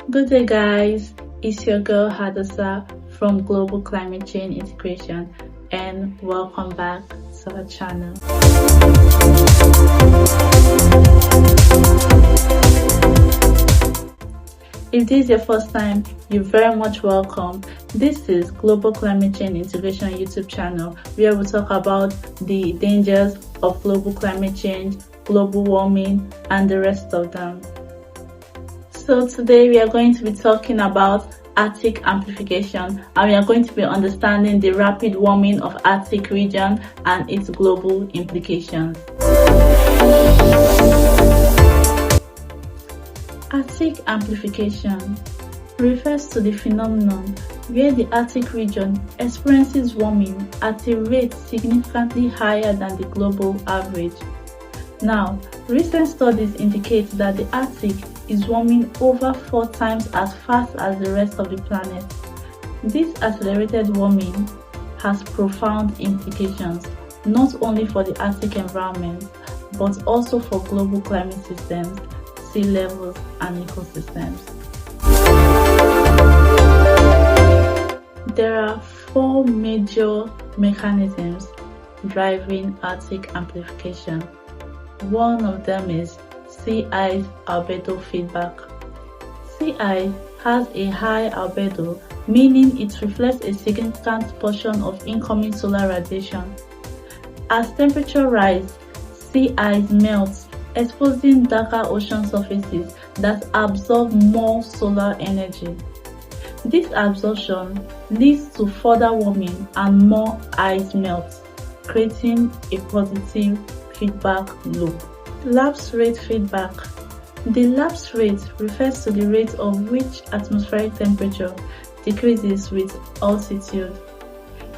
Good day, guys. It's your girl Hadassa from Global Climate Change Integration, and welcome back to our channel. If this is your first time, you're very much welcome. This is Global Climate Change Integration YouTube channel, where we talk about the dangers of global climate change, global warming, and the rest of them. So today we are going to be talking about Arctic amplification, and we are going to be understanding the rapid warming of Arctic region and its global implications. Arctic amplification refers to the phenomenon where the Arctic region experiences warming at a rate significantly higher than the global average. Now, recent studies indicate that the Arctic is warming over 4 times as fast as the rest of the planet. This accelerated warming has profound implications, not only for the Arctic environment, but also for global climate systems, sea levels, and ecosystems. There are 4 major mechanisms driving Arctic amplification. One of them is sea ice albedo feedback. Sea ice has a high albedo, meaning it reflects a significant portion of incoming solar radiation. As temperature rises, sea ice melts, exposing darker ocean surfaces that absorb more solar energy. This absorption leads to further warming and more ice melt, creating a positive feedback loop. Lapse rate feedback. The lapse rate refers to the rate of which atmospheric temperature decreases with altitude.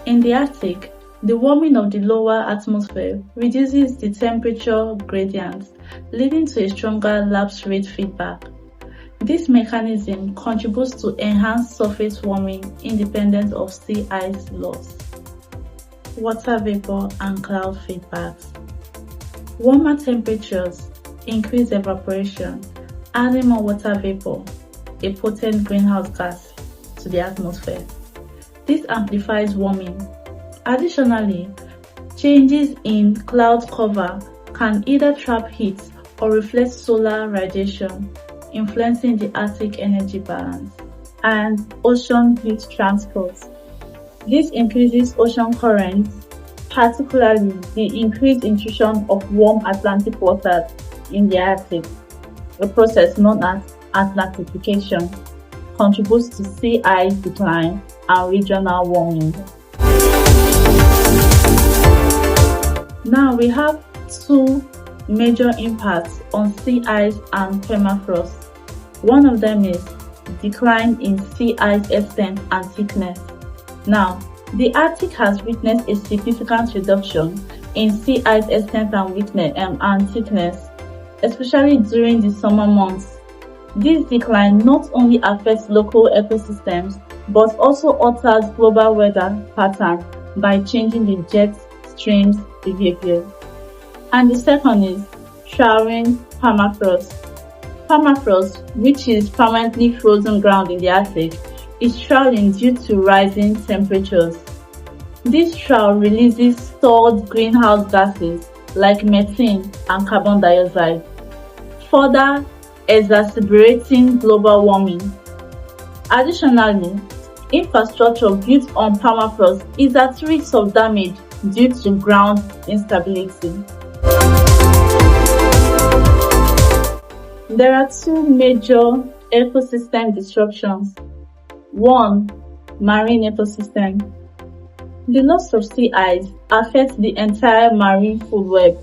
In the Arctic, the warming of the lower atmosphere reduces the temperature gradient, leading to a stronger lapse rate feedback. This mechanism contributes to enhanced surface warming independent of sea ice loss. Water vapor and cloud feedbacks. Warmer temperatures increase evaporation, adding more water vapor, a potent greenhouse gas, to the atmosphere. This amplifies warming. Additionally, changes in cloud cover can either trap heat or reflect solar radiation, influencing the Arctic energy balance. And ocean heat transport. This increases ocean currents, particularly the increased intrusion of warm Atlantic waters in the Arctic. A process known as Atlantification contributes to sea ice decline and regional warming. Now we have 2 major impacts on sea ice and permafrost. One of them is decline in sea ice extent and thickness. Now, the Arctic has witnessed a significant reduction in sea ice extent and thickness, especially during the summer months. This decline not only affects local ecosystems, but also alters global weather patterns by changing the jet stream's behavior. And the second is thawing permafrost. Permafrost, which is permanently frozen ground in the Arctic, is thawing due to rising temperatures. This thaw releases stored greenhouse gases like methane and carbon dioxide, further exacerbating global warming. Additionally, infrastructure built on permafrost is at risk of damage due to ground instability. There are 2 major ecosystem disruptions. 1. Marine ecosystem. The loss of sea ice affects the entire marine food web.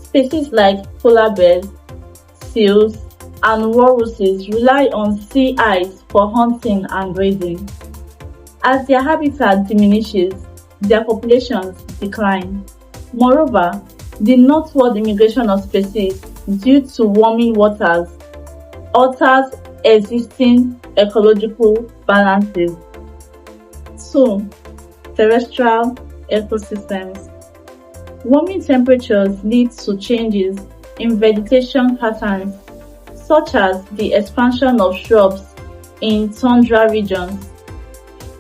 Species like polar bears, seals, and walruses rely on sea ice for hunting and grazing. As their habitat diminishes, their populations decline. Moreover, the northward immigration of species due to warming waters alters existing ecological balances. 2. Terrestrial ecosystems. Warming temperatures lead to changes in vegetation patterns, such as the expansion of shrubs in tundra regions.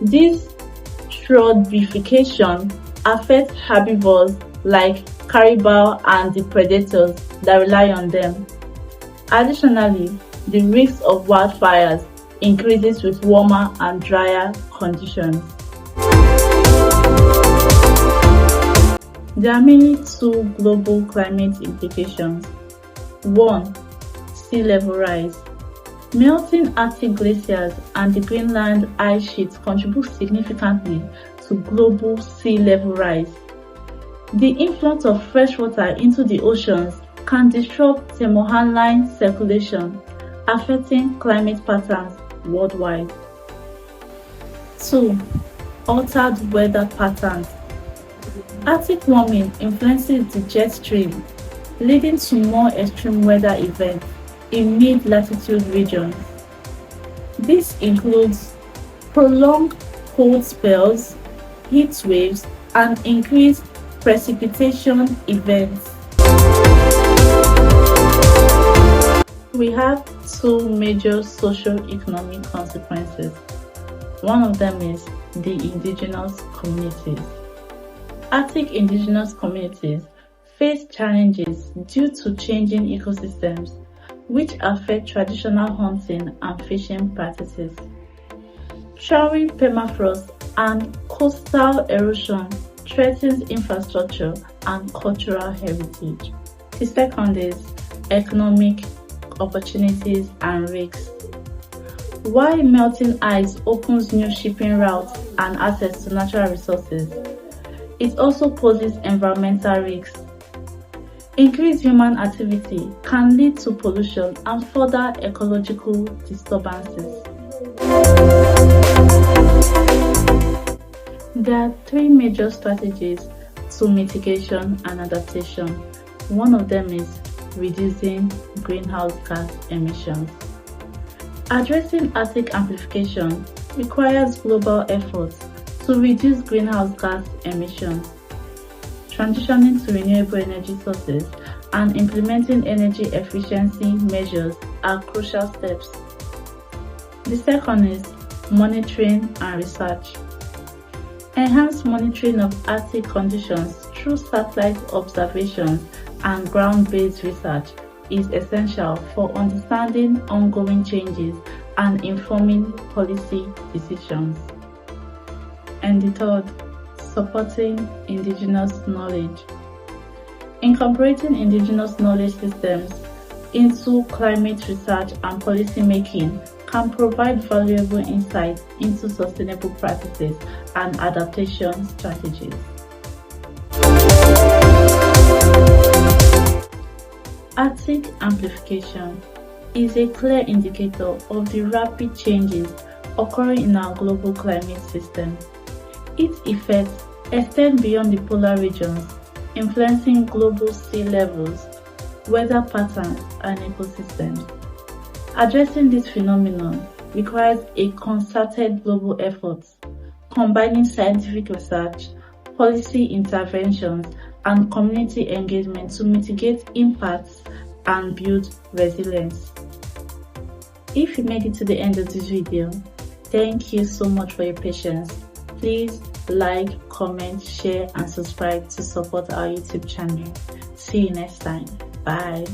This eutrophication affects herbivores like caribou and the predators that rely on them. Additionally, the risk of wildfires increases with warmer and drier conditions. There are mainly two global climate implications. 1. Sea level rise. Melting Arctic glaciers and the Greenland ice sheet contribute significantly to global sea level rise. The influx of fresh water into the oceans can disrupt thermohaline circulation, affecting climate patterns worldwide. 2. Altered weather patterns. Arctic warming influences the jet stream, leading to more extreme weather events in mid-latitude regions. This includes prolonged cold spells, heat waves, and increased precipitation events. We have two major socio-economic consequences. One of them is the indigenous communities. Arctic indigenous communities face challenges due to changing ecosystems, which affect traditional hunting and fishing practices. Thawing permafrost and coastal erosion threatens infrastructure and cultural heritage. The second is economic opportunities and risks. While melting ice opens new shipping routes and access to natural resources, it also poses environmental risks. Increased human activity can lead to pollution and further ecological disturbances. There are three major strategies to mitigation and adaptation. One of them is reducing greenhouse gas emissions. Addressing Arctic amplification requires global efforts to reduce greenhouse gas emissions. Transitioning to renewable energy sources and implementing energy efficiency measures are crucial steps. The second is monitoring and research. Enhanced monitoring of Arctic conditions through satellite observations and ground-based research is essential for understanding ongoing changes and informing policy decisions. And the third, supporting indigenous knowledge. Incorporating indigenous knowledge systems into climate research and policy making can provide valuable insights into sustainable practices and adaptation strategies. Arctic amplification is a clear indicator of the rapid changes occurring in our global climate system. Its effects extend beyond the polar regions, influencing global sea levels, weather patterns, and ecosystems. Addressing this phenomenon requires a concerted global effort, combining scientific research, policy interventions, and community engagement to mitigate impacts and build resilience. If you made it to the end of this video, thank you so much for your patience. Please like, comment, share, and subscribe to support our YouTube channel. See you next time. Bye.